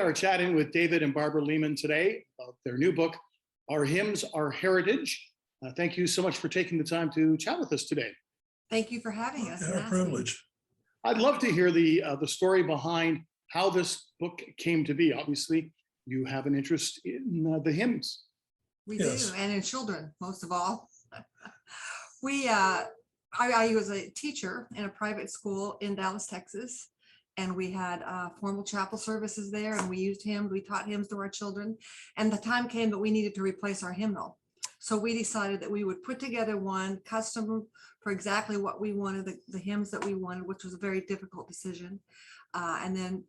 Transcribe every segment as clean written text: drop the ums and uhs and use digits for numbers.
are chatting with David and Barbara Leeman today about their new book, Our Hymns, Our Heritage. Thank you so much for taking the time to chat with us today. Thank you for having us. Our privilege. I'd love to hear the story behind how this book came to be. Obviously, you have an interest in the hymns. We Yes. do, and in children, most of all. I was a teacher in a private school in Dallas, Texas, and we had formal chapel services there, and we used hymns. We taught hymns to our children, and the time came that we needed to replace our hymnal. So we decided that we would put together one custom for exactly what we wanted, the hymns that we wanted, which was a very difficult decision. And then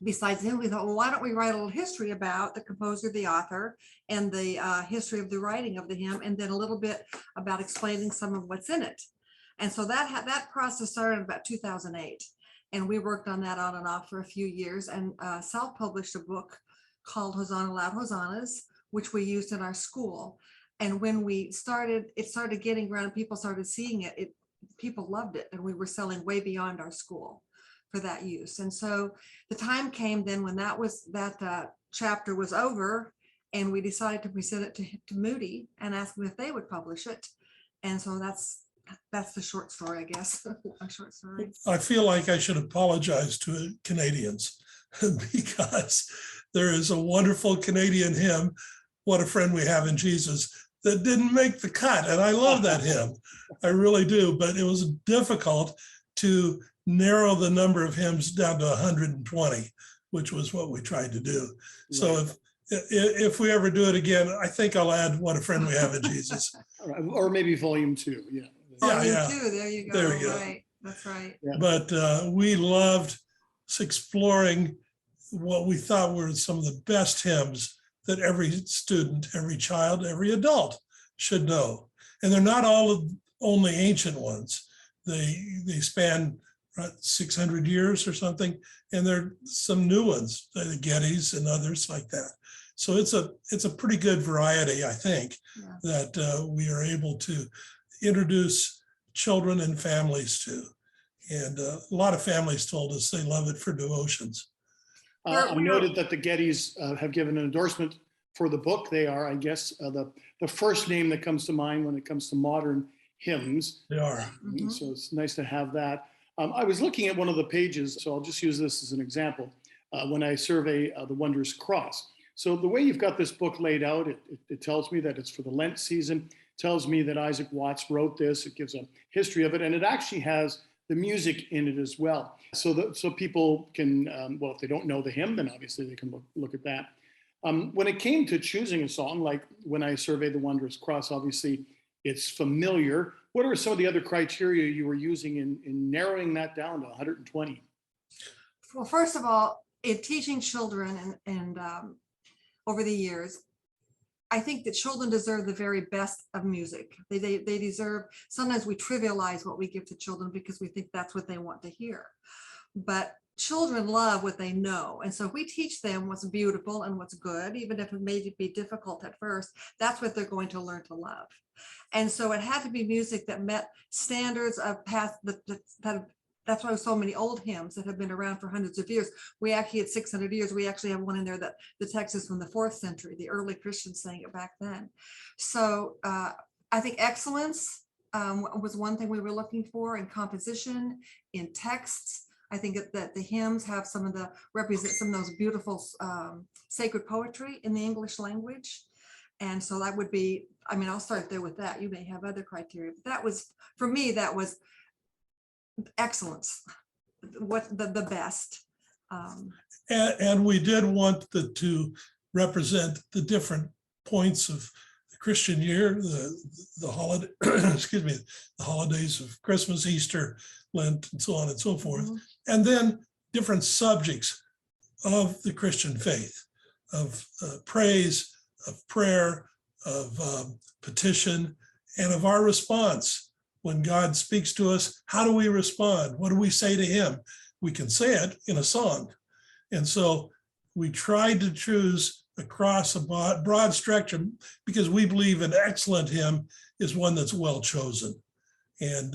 besides him, we thought, well, why don't we write a little history about the composer, the author, and the history of the writing of the hymn, and then a little bit about explaining some of what's in it. And so that process started in about 2008. And we worked on that on and off for a few years, and self-published a book called Hosanna Loud Hosannas, which we used in our school. And when we started, it started getting around and people started seeing it. People loved it, and we were selling way beyond our school for that use. And so the time came then when that chapter was over, and we decided to present it to Moody and ask them if they would publish it. And so that's the short story, I guess. A short story. I feel like I should apologize to Canadians because there is a wonderful Canadian hymn, What a Friend We Have in Jesus, that didn't make the cut. And I love that hymn. I really do. But it was difficult to narrow the number of hymns down to 120, which was what we tried to do. Right. So if we ever do it again, I think I'll add What a Friend We Have in Jesus. Or maybe volume 2. Yeah. Volume 2, there you go. There you go. Right. That's right. Yeah. But we loved exploring what we thought were some of the best hymns that every student, every child, every adult should know. And they're not all only ancient ones. They span 600 years or something, and there are some new ones, the Gettys and others like that. So it's a pretty good variety, I think, that we are able to introduce children and families to. And a lot of families told us they love it for devotions. I noted that the Gettys have given an endorsement for the book. They are, I guess, the first name that comes to mind when it comes to modern hymns. They are. Mm-hmm. So it's nice to have that. I was looking at one of the pages, so I'll just use this as an example, when I survey the Wondrous Cross. So the way you've got this book laid out, it tells me that it's for the Lent season, tells me that Isaac Watts wrote this, it gives a history of it, and it actually has the music in it as well. So people can, well, if they don't know the hymn, then obviously they can look at that. When it came to choosing a song, like when I surveyed the Wondrous Cross, obviously it's familiar. What are some of the other criteria you were using in narrowing that down to 120? Well, first of all, in teaching children and over the years, I think that children deserve the very best of music. They deserve, sometimes we trivialize what we give to children because we think that's what they want to hear. But children love what they know. And so if we teach them what's beautiful and what's good, even if it may be difficult at first, that's what they're going to learn to love. And so it had to be music that met standards of past, that's why so many old hymns that have been around for hundreds of years. We actually had 600 years. We actually have one in there that the text is from the 4th century. The early Christians sang it back then. So I think excellence was one thing we were looking for in composition, in texts. I think that the hymns have represent some of those beautiful sacred poetry in the English language. And so that would be, I mean, I'll start there with that. You may have other criteria, but that was, for me, that was excellence, what the best. And we did want to represent the different points of the Christian year, the holiday, excuse me, the holidays of Christmas, Easter, Lent, and so on and so forth. Mm-hmm. And then different subjects of the Christian faith, of praise, of prayer, of petition, and of our response. When God speaks to us, how do we respond? What do we say to him? We can say it in a song. And so we tried to choose across a broad spectrum because we believe an excellent hymn is one that's well chosen. And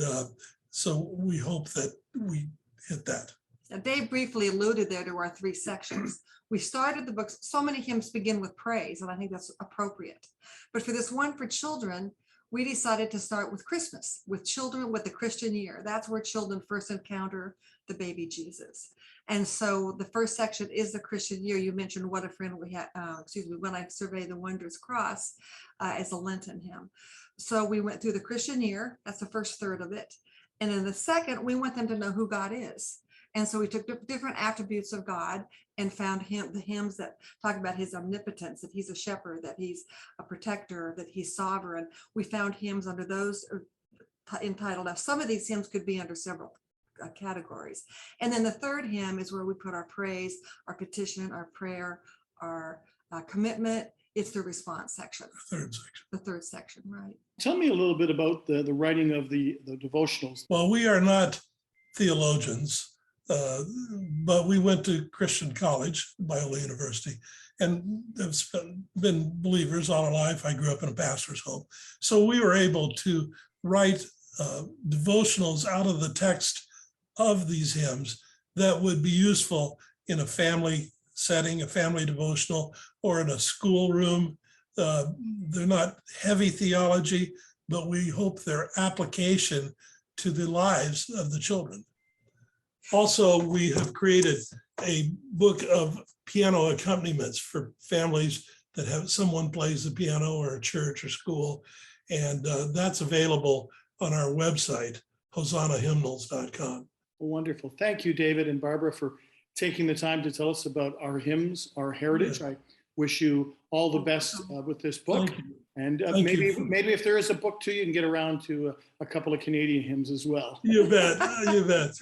so we hope that we hit that. Dave briefly alluded there to our 3 sections. We started the books, so many hymns begin with praise, and I think that's appropriate. But for this one for children, we decided to start with Christmas, with children, with the Christian year. That's where children first encounter the baby Jesus. And so the first section is the Christian year. You mentioned What a Friend We Had, When I Survey the Wondrous Cross, as a Lenten hymn. So we went through the Christian year. That's the first third of it. And in the second, we want them to know who God is. And so we took different attributes of God and found the hymns that talk about his omnipotence, that he's a shepherd, that he's a protector, that he's sovereign. We found hymns under those entitled. Now, some of these hymns could be under several categories. And then the third hymn is where we put our praise, our petition, our prayer, our commitment. It's the response section. The third section, right. Tell me a little bit about the writing of the devotionals. Well, we are not theologians, but we went to Christian college, Biola University, and have been believers all our life. I grew up in a pastor's home. So we were able to write devotionals out of the text of these hymns that would be useful in a family setting, a family devotional, or in a schoolroom. They're not heavy theology, but we hope their application to the lives of the children. Also, we have created a book of piano accompaniments for families that have someone plays the piano, or a church or school. And that's available on our website, hosannahymnals.com. Wonderful. Thank you, David and Barbara, for taking the time to tell us about our hymns, our heritage. I wish you all the best with this book. Thank you. And Thank you. maybe if there is a book too, you can get around to a couple of Canadian hymns as well. You bet. You bet.